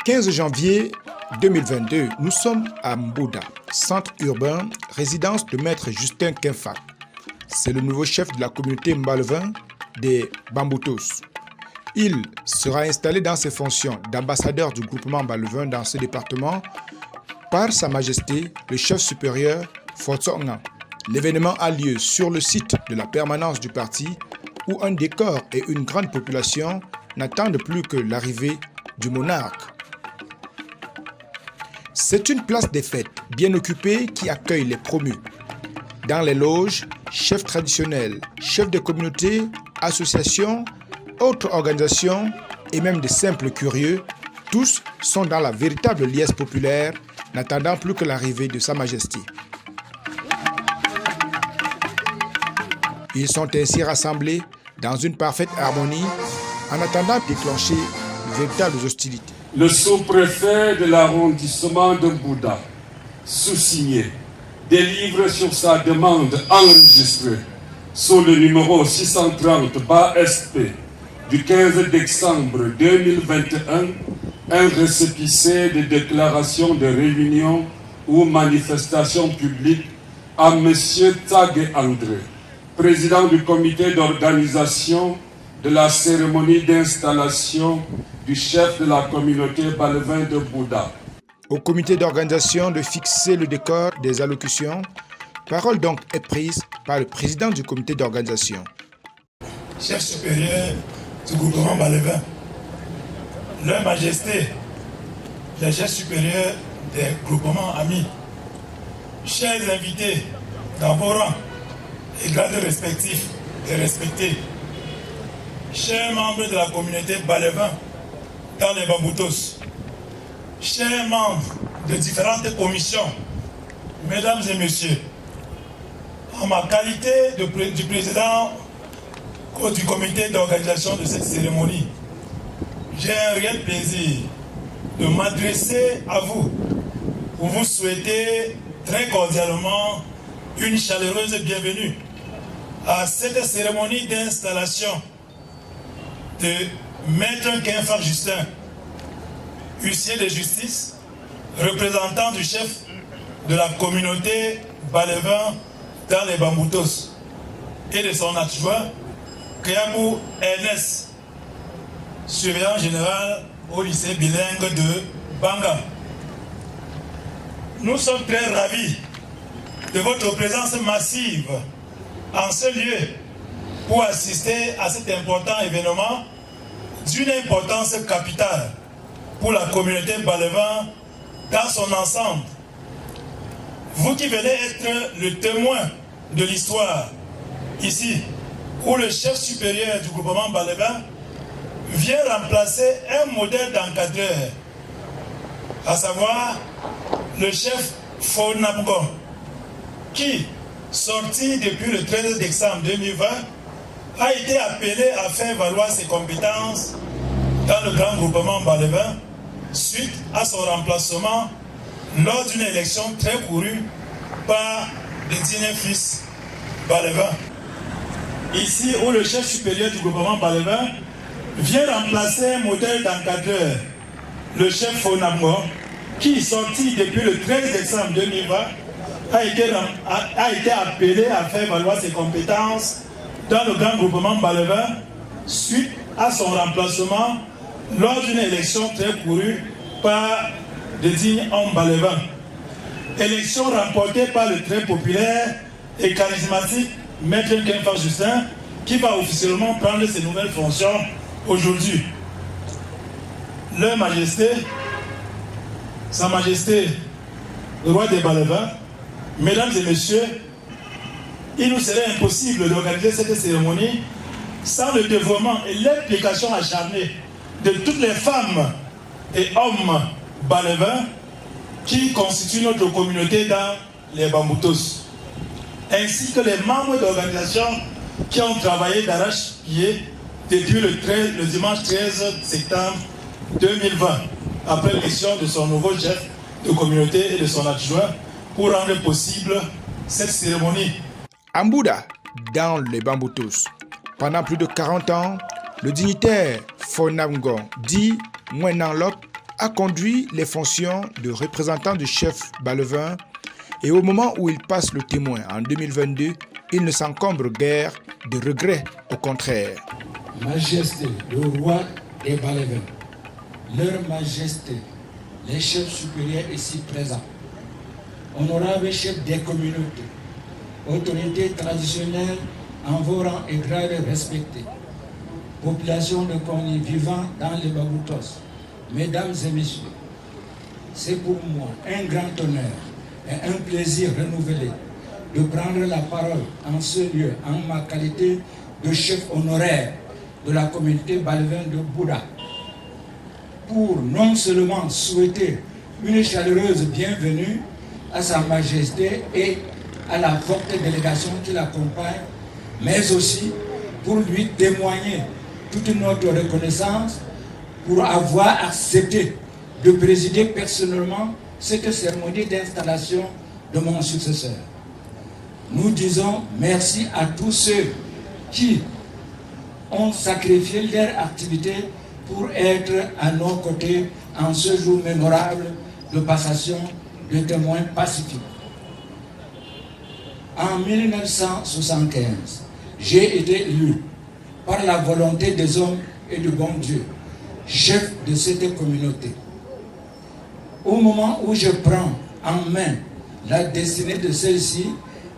15 janvier 2022, nous sommes à Mbouda, centre urbain, résidence de maître Justin Kenfa. C'est le nouveau chef de la communauté Mbalevin des Bamboutos. Il sera installé dans ses fonctions d'ambassadeur du groupement Mbalevin dans ce département par Sa Majesté le chef supérieur Fotsonga. L'événement a lieu sur le site de la permanence du parti où un décor et une grande population n'attendent plus que l'arrivée du monarque. C'est une place des fêtes bien occupée qui accueille les promus. Dans les loges, chefs traditionnels, chefs de communauté, associations, autres organisations et même des simples curieux, tous sont dans la véritable liesse populaire, n'attendant plus que l'arrivée de Sa Majesté. Ils sont ainsi rassemblés dans une parfaite harmonie en attendant de déclencher de véritables hostilités. Le sous-préfet de l'arrondissement de Mbouda, sous-signé, délivre sur sa demande enregistrée sous le numéro 630-SP du 15 décembre 2021 un récépissé de déclaration de réunion ou manifestation publique à M. Tagé André, président du comité d'organisation de la cérémonie d'installation du chef de la communauté Mbalevin de Mbouda. Au comité d'organisation de fixer le décor des allocutions, parole donc est prise par le président du comité d'organisation. Chef supérieur du groupement Mbalevin, Leur Majesté, le chef supérieur des groupements amis, chers invités dans vos rangs et grades respectifs et respectés, chers membres de la communauté Mbalevin dans les Bamboutos, chers membres de différentes commissions, mesdames et messieurs, en ma qualité du président du comité d'organisation de cette cérémonie, j'ai un réel plaisir de m'adresser à vous pour vous souhaiter très cordialement une chaleureuse bienvenue à cette cérémonie d'installation de Maître Kenfa Justin, huissier de justice, représentant du chef de la communauté Mbalevin dans les Bamboutos, et de son adjoint, Kayabou Ernest, surveillant général au lycée bilingue de Banga. Nous sommes très ravis de votre présence massive en ce lieu pour assister à cet important événement d'une importance capitale pour la communauté Mbalevin dans son ensemble. Vous qui venez être le témoin de l'histoire, ici, où le chef supérieur du groupement Mbalevin vient remplacer un modèle d'encadreur, à savoir le chef Fonabgon, qui, sorti depuis le 13 décembre 2020, a été appelé à faire valoir ses compétences dans le grand groupement Mbalevin suite à son remplacement lors d'une élection très courue par le digne fils Mbalevin. Ici, où le chef supérieur du groupement Mbalevin vient remplacer un modèle d'encadreur, le chef Fonabgon, qui, sorti depuis le 13 décembre 2020, a été appelé à faire valoir ses compétences dans le grand groupement Mbalevin suite à son remplacement lors d'une élection très courue par le digne homme Mbalevin. Élection remportée par le très populaire et charismatique Maître Kenfa Justin, qui va officiellement prendre ses nouvelles fonctions aujourd'hui. Leur Majesté, Sa Majesté, le roi des Mbalevin, mesdames et messieurs, il nous serait impossible d'organiser cette cérémonie sans le dévouement et l'implication acharnée de toutes les femmes et hommes Mbalevins qui constituent notre communauté dans les Bamboutos, ainsi que les membres d'organisations qui ont travaillé d'arrache-pied depuis le dimanche 13 septembre 2020, après l'élection de son nouveau chef de communauté et de son adjoint, pour rendre possible cette cérémonie. À Mbouda, dans les Bamboutos, pendant plus de 40 ans, le dignitaire Fonabgon dit Mwenanlop a conduit les fonctions de représentant du chef Balevin et au moment où il passe le témoin en 2022, il ne s'encombre guère de regrets, au contraire. Majesté, le roi des Balevins, leur majesté, les chefs supérieurs ici présents, honorables chefs des communautés, autorités traditionnelles en vos rangs et grades respectés, population de Kony vivant dans les Baboutos, mesdames et messieurs, c'est pour moi un grand honneur et un plaisir renouvelé de prendre la parole en ce lieu en ma qualité de chef honoraire de la communauté Balevin de Bouda pour non seulement souhaiter une chaleureuse bienvenue à Sa Majesté et à la forte délégation qui l'accompagne, mais aussi pour lui témoigner toute notre reconnaissance pour avoir accepté de présider personnellement cette cérémonie d'installation de mon successeur. Nous disons merci à tous ceux qui ont sacrifié leur activité pour être à nos côtés en ce jour mémorable de passation de témoins pacifiques. En 1975, j'ai été élu par la volonté des hommes et du bon Dieu, chef de cette communauté. Au moment où je prends en main la destinée de celle-ci,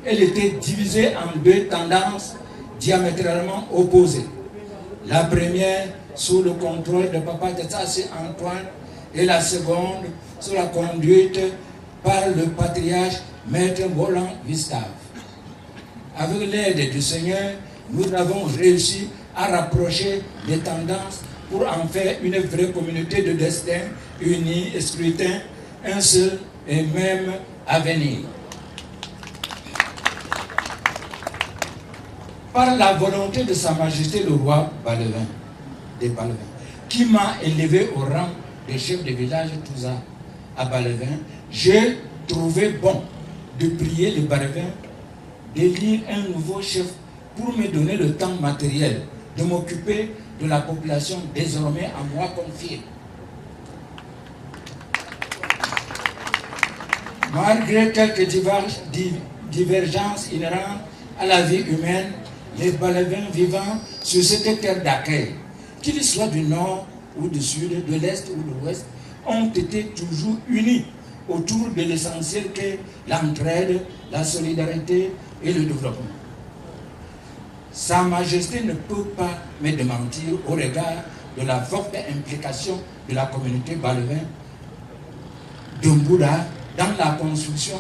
elle était divisée en deux tendances diamétralement opposées. La première sous le contrôle de Papa Tetsasi Antoine et la seconde sous la conduite par le patriarche Maître Bolan Gustave. Avec l'aide du Seigneur, nous avons réussi à rapprocher les tendances pour en faire une vraie communauté de destin unie et scrutin, un seul et même avenir. Par la volonté de Sa Majesté le roi Balevin, des Balevins, qui m'a élevé au rang de chef de village Touza à Balevin, j'ai trouvé bon de prier les Balevins d'élire un nouveau chef pour me donner le temps matériel de m'occuper de la population désormais à moi confiée. Malgré quelques divergences inhérentes à la vie humaine, les Balevins vivant sur cette terre d'accueil, qu'ils soient du nord ou du sud, de l'est ou de l'ouest, ont été toujours unis autour de l'essentiel qu'est l'entraide, la solidarité et le développement. Sa Majesté ne peut pas me démentir au regard de la forte implication de la communauté Balevin de Bouda dans la construction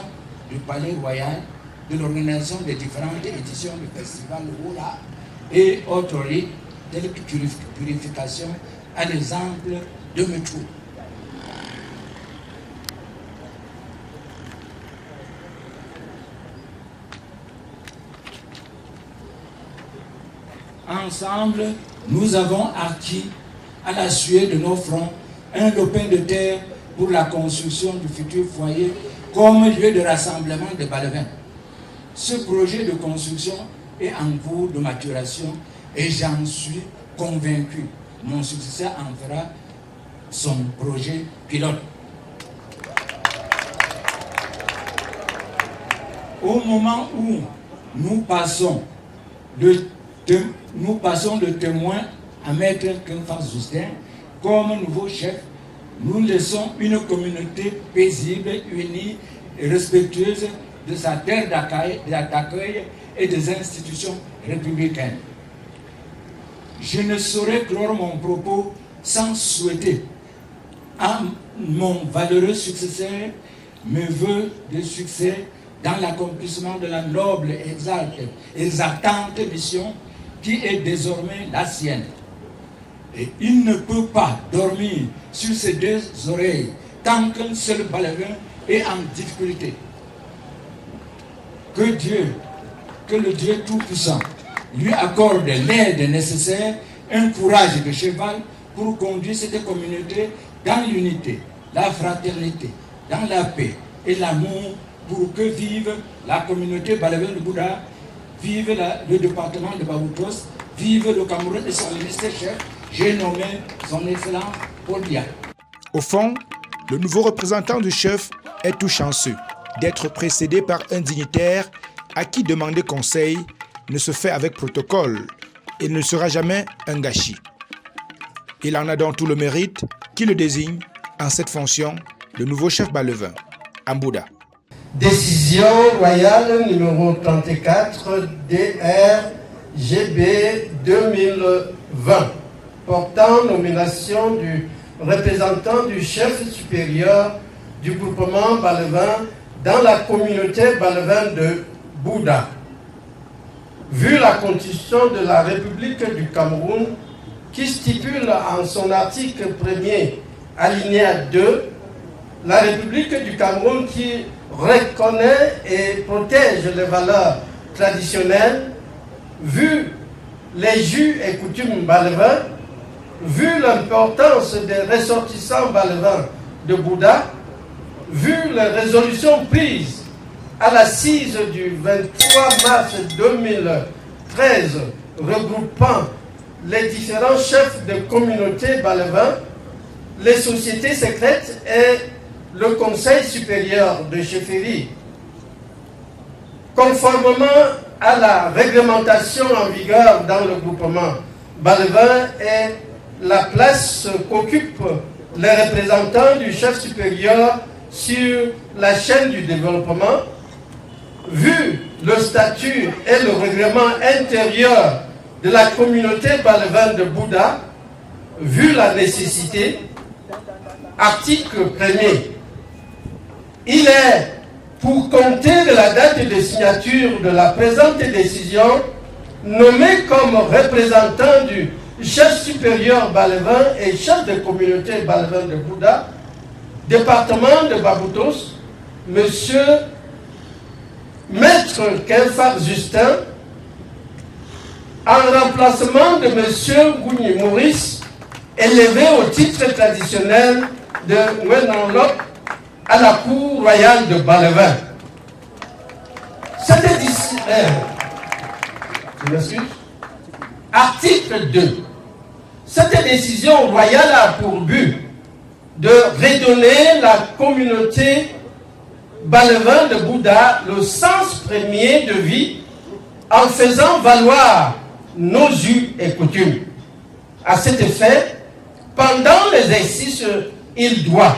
du palais royal, de l'organisation des différentes éditions du festival Oula et autres rites tels que purification, à l'exemple de Métro. Ensemble, nous avons acquis à la sueur de nos fronts un lopin de terre pour la construction du futur foyer comme lieu de rassemblement des Balevins. Ce projet de construction est en cours de maturation et j'en suis convaincu. Mon successeur en fera son projet pilote. Au moment où nous passons de témoin à Maître Kenfa Justin comme nouveau chef, nous laissons une communauté paisible, unie et respectueuse de sa terre d'accueil et des institutions républicaines. Je ne saurais clore mon propos sans souhaiter à mon valeureux successeur mes vœux de succès dans l'accomplissement de la noble et exaltante mission qui est désormais la sienne. Et il ne peut pas dormir sur ses deux oreilles tant qu'un seul Balevin est en difficulté. Que le Dieu Tout-Puissant lui accorde l'aide nécessaire, un courage de cheval pour conduire cette communauté dans l'unité, la fraternité, dans la paix et l'amour, pour que vive la communauté Balevin de Bouda, vive le département de Baboutos, vive le Cameroun et son ministre chef, j'ai nommé son Excellence Paul Biya. Au fond, le nouveau représentant du chef est tout chanceux d'être précédé par un dignitaire à qui demander conseil ne se fait avec protocole et ne sera jamais un gâchis. Il en a donc tout le mérite qui le désigne en cette fonction le nouveau chef Balevain, Mbouda. Décision royale numéro 34 DRGB 2020 portant nomination du représentant du chef supérieur du groupement Balevain dans la communauté Balevain de Bouda. Vu la Constitution de la République du Cameroun qui stipule en son article 1er alinéa 2 la République du Cameroun qui reconnaît et protège les valeurs traditionnelles, vu les jus et coutumes balevins, vu l'importance des ressortissants balevins de Bouda, vu les résolutions prises à l'assise du 23 mars 2013 regroupant les différents chefs de communautés balevins, les sociétés secrètes et le Conseil supérieur de chefferie. Conformément à la réglementation en vigueur dans le groupement Balevain et la place qu'occupent les représentants du chef supérieur sur la chaîne du développement, vu le statut et le règlement intérieur de la communauté Balevain de Bouda, vu la nécessité, article 1er, il est, pour compter de la date de signature de la présente décision, nommé comme représentant du chef supérieur Balevain et chef de communauté Balevain de Bouda, département de Baboutos, Monsieur Maître Kenfar Justin, en remplacement de Monsieur Gouni Maurice, élevé au titre traditionnel de Wenanlok à la cour royale de Balevain. Cette décision, je m'excuse. Article 2. Cette décision royale a pour but de redonner la communauté Balevain de Bouda le sens premier de vie en faisant valoir nos us et coutumes. À cet effet, pendant l'exercice, il doit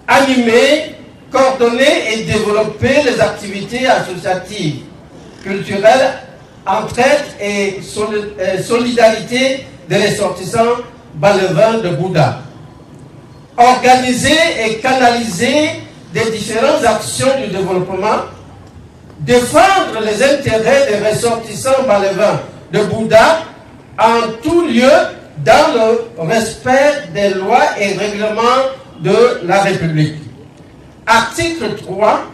animer, coordonner et développer les activités associatives, culturelles, entraide et solidarité des ressortissants Balevains de Bouda. Organiser et canaliser des différentes actions du développement, défendre les intérêts des ressortissants Balevains de Bouda en tout lieu dans le respect des lois et règlements de la République. Article 3.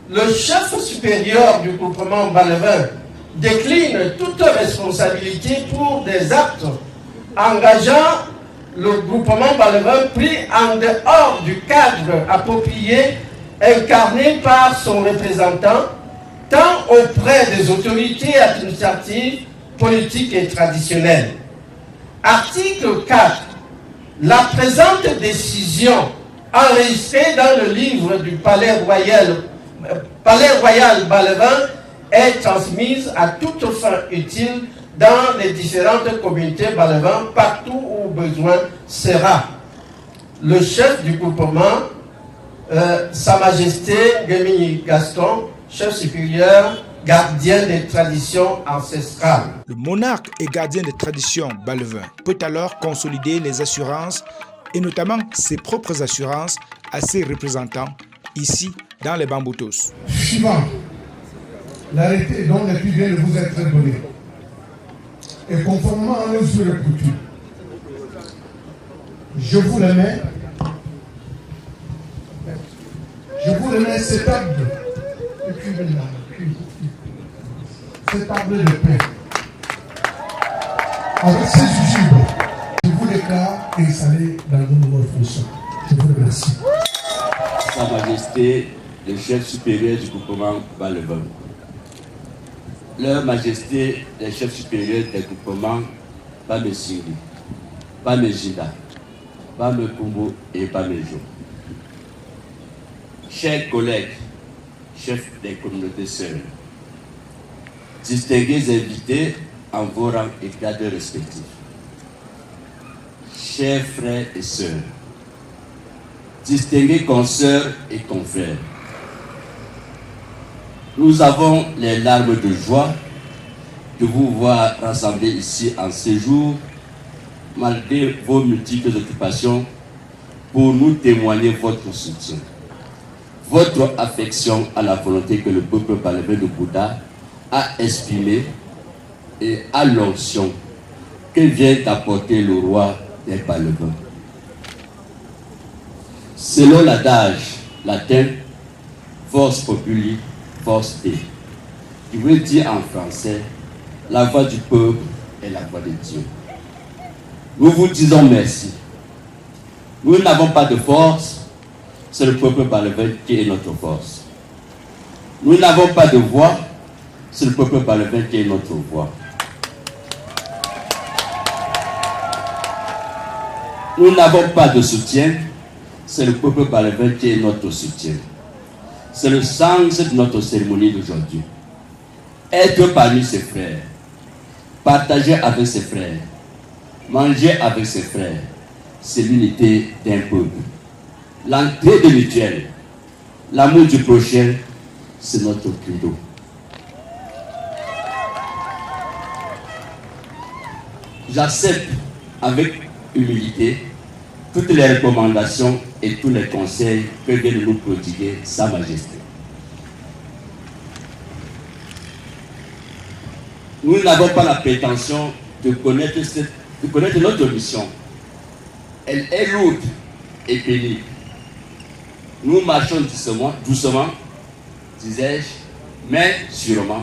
Le chef supérieur du groupement Balevain décline toute responsabilité pour des actes engageant le groupement Balevain pris en dehors du cadre approprié incarné par son représentant, tant auprès des autorités administratives, politiques et traditionnelles. Article 4. La présente décision enregistrée dans le livre du Palais Royal Balevain est transmise à toute fin utile dans les différentes communautés Balevain partout où besoin sera. Le chef du groupement, Sa Majesté Gemini Gaston, chef supérieur, gardien des traditions ancestrales. Le monarque et gardien des traditions Balevain peut alors consolider les assurances et notamment ses propres assurances à ses représentants ici dans les Bamboutos. Suivant l'arrêté dont le plus vient de vous être donné et conformément à nos mesures et coutumes, je vous remets cet acte de paix avec ces usures. Je vous déclare installé dans de nouvelles fonctions. Je vous remercie. Sa Majesté, le chef supérieur du groupement Balevain. Leur Majesté, les chefs supérieurs des groupements Bamesingli, Bamejida, Bamekumbo et Bamejo. Chers collègues, chefs des communautés sœurs, distingués invités en vos rangs et grades respectifs, chers frères et sœurs, distingués consoeurs et confrères, nous avons les larmes de joie de vous voir rassemblés ici en séjour, malgré vos multiples occupations, pour nous témoigner votre soutien, votre affection à la volonté que le peuple balévin de Bouddha a exprimée et à l'onction que vient d'apporter le roi des Balévins. Selon l'adage latin, Vox Populi, Vox Dei, qui veut dire en français, la voix du peuple est la voix de Dieu. Nous vous disons merci. Nous n'avons pas de force, c'est le peuple balévin qui est notre force. Nous n'avons pas de voix, c'est le peuple balévin qui est notre voix. Nous n'avons pas de soutien, c'est le peuple balévin qui est notre soutien. C'est le sens de notre cérémonie d'aujourd'hui. Être parmi ses frères, partager avec ses frères, manger avec ses frères, c'est l'unité d'un peuple. L'entraide mutuelle, l'amour du prochain, c'est notre credo. J'accepte avec humilité toutes les recommandations et tous les conseils que vient de nous prodiguer Sa Majesté. Nous n'avons pas la prétention de connaître notre mission. Elle est lourde et pénible. Nous marchons doucement, disais-je, mais sûrement.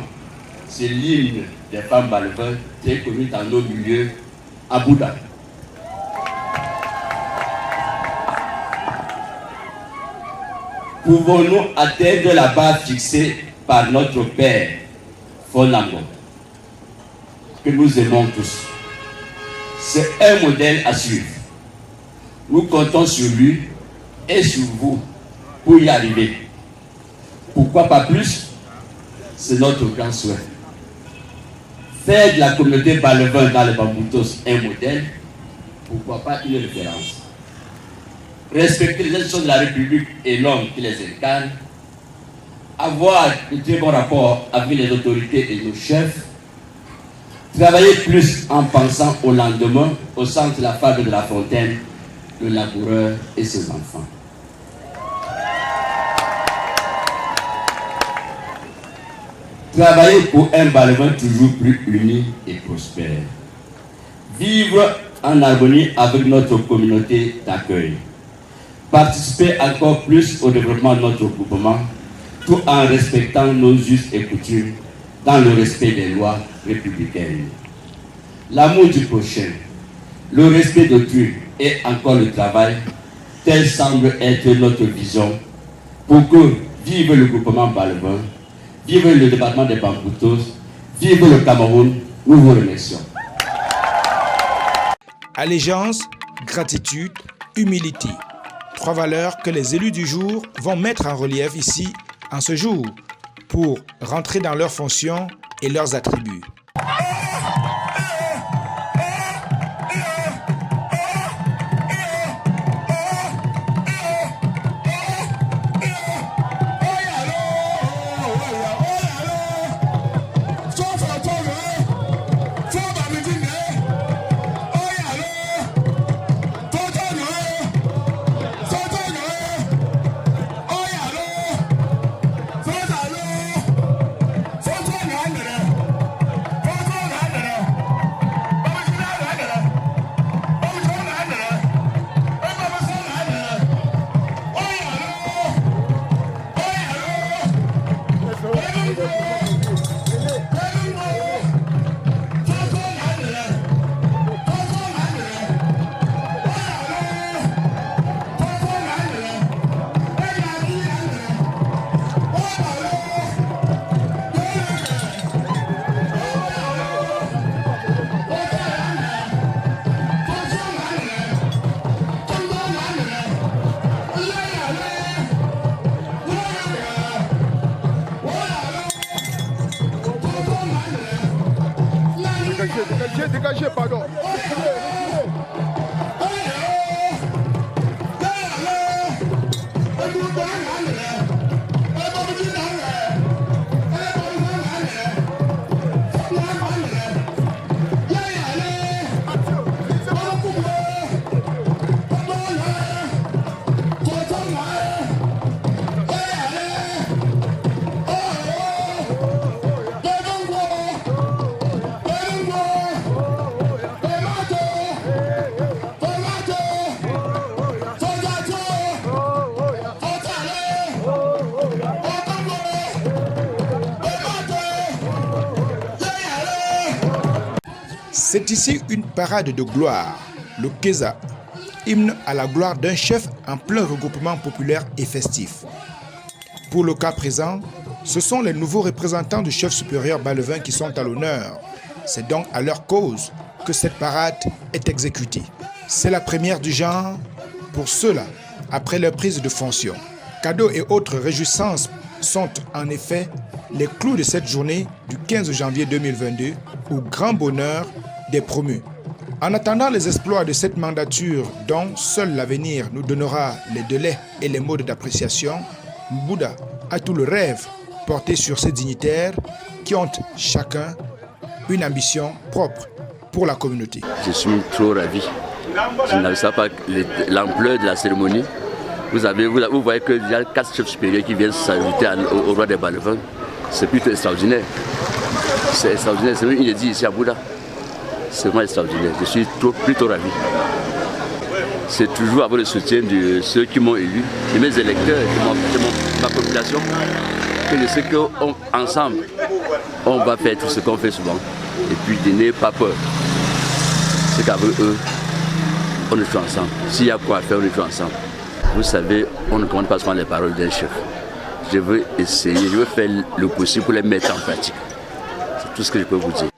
C'est l'hymne des femmes balévins très connu dans nos milieux à Bouddha. Pouvons-nous atteindre la barre fixée par notre Père, Fonango, que nous aimons tous? C'est un modèle à suivre. Nous comptons sur lui et sur vous pour y arriver. Pourquoi pas plus? C'est notre grand souhait. Faire de la communauté balévin dans les Bamboutos un modèle, pourquoi pas une référence? Respecter les institutions de la République et l'homme qui les incarne, avoir de très bons rapports avec les autorités et nos chefs, travailler plus en pensant au lendemain, au centre de la fable de La Fontaine, le laboureur et ses enfants. Travailler pour un balévin toujours plus uni et prospère. Vivre en harmonie avec notre communauté d'accueil. Participer encore plus au développement de notre groupement, tout en respectant nos us et coutumes dans le respect des lois républicaines. L'amour du prochain, le respect d'autrui et encore le travail, tel semble être notre vision pour que vive le groupement balévin, vive le département des Bamboutos, vive le Cameroun, nous vous remercions. Allégeance, gratitude, humilité. 3 valeurs que les élus du jour vont mettre en relief ici en ce jour pour rentrer dans leurs fonctions et leurs attributs. dégagez, pardon. C'est ici une parade de gloire, le Keza, hymne à la gloire d'un chef en plein regroupement populaire et festif. Pour le cas présent, ce sont les nouveaux représentants du chef supérieur Balevin qui sont à l'honneur. C'est donc à leur cause que cette parade est exécutée. C'est la première du genre pour ceux-là, après leur prise de fonction. Cadeaux et autres réjouissances sont en effet les clous de cette journée du 15 janvier 2022 au grand bonheur des promus. En attendant les exploits de cette mandature dont seul l'avenir nous donnera les délais et les modes d'appréciation, Mbouda a tout le rêve porté sur ces dignitaires qui ont chacun une ambition propre pour la communauté. Je suis trop ravi. Je ne savais pas l'ampleur de la cérémonie. Vous voyez qu'il y a 4 chefs supérieurs qui viennent s'ajouter au roi des Balevins. C'est plutôt extraordinaire. C'est extraordinaire, c'est même inédit ici à Mbouda. C'est vraiment extraordinaire. Je suis plutôt ravi. C'est toujours avoir le soutien de ceux qui m'ont élu, de mes électeurs, de ma population, que je sais qu'ensemble, on va faire tout ce qu'on fait souvent. Et puis de n'ayez pas peur. C'est qu'avec eux, on le fait ensemble. S'il y a quoi faire, on le fait ensemble. Vous savez, on ne commande pas seulement les paroles d'un chef. Je veux essayer, je veux faire le possible pour les mettre en pratique. C'est tout ce que je peux vous dire.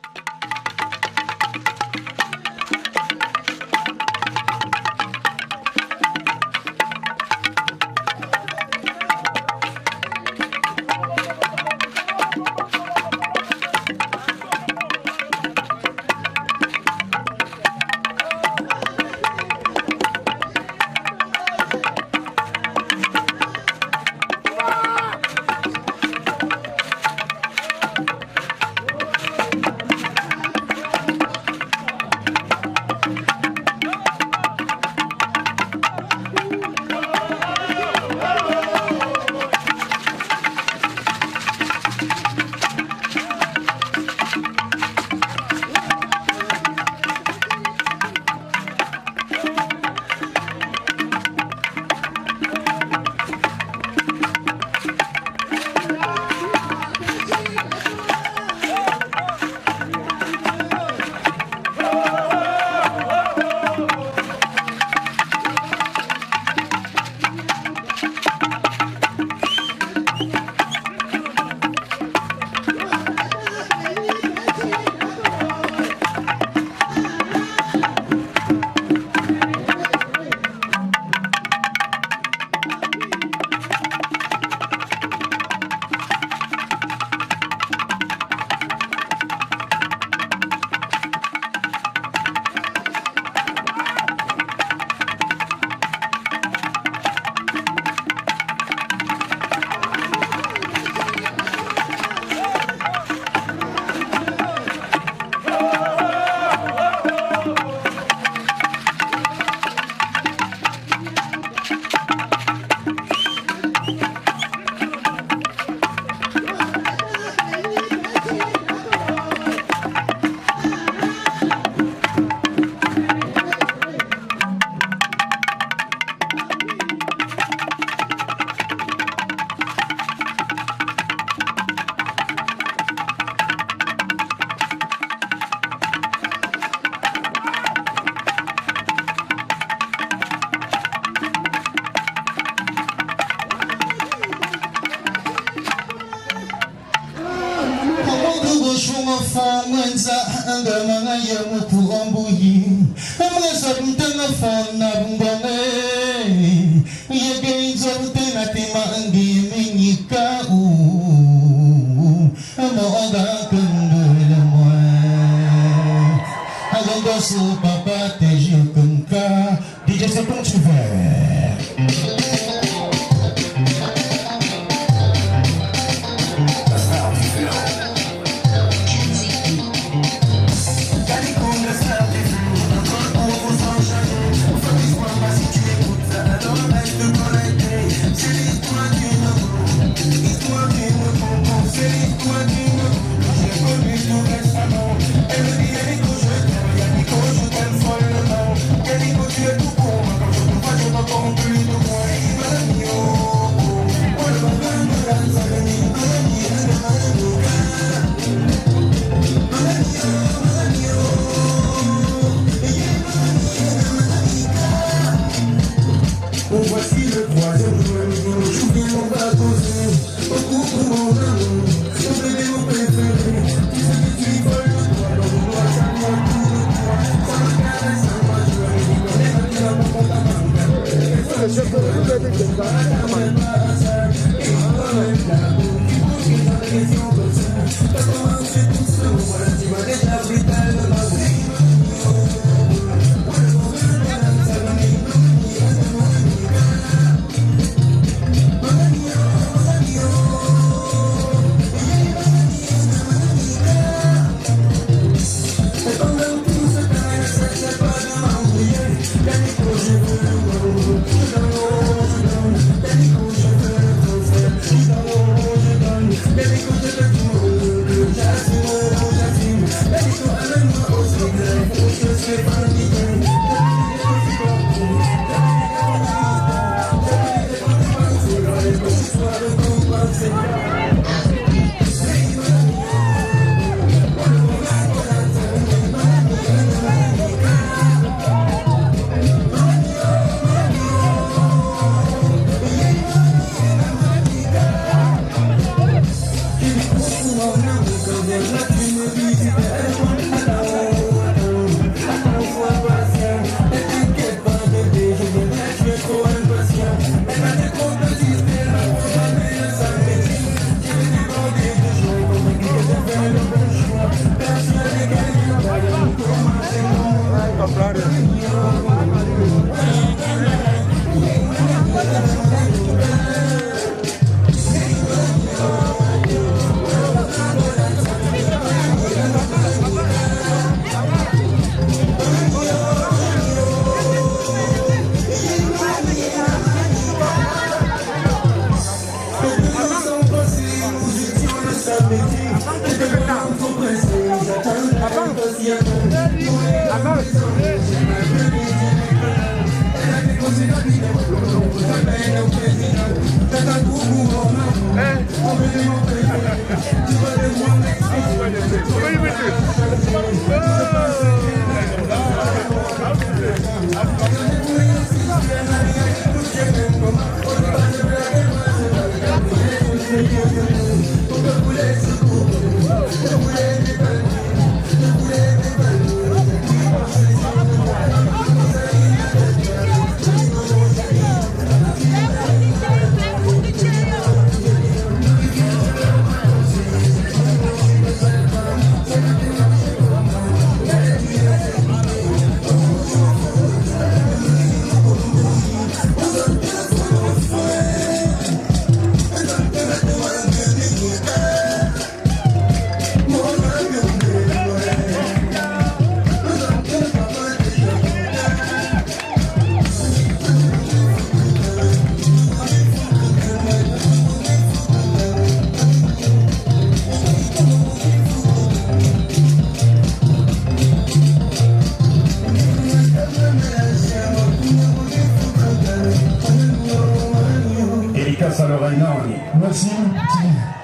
son papa, t'es juste comme ça. DJ, c'est quand tu veux. Merci.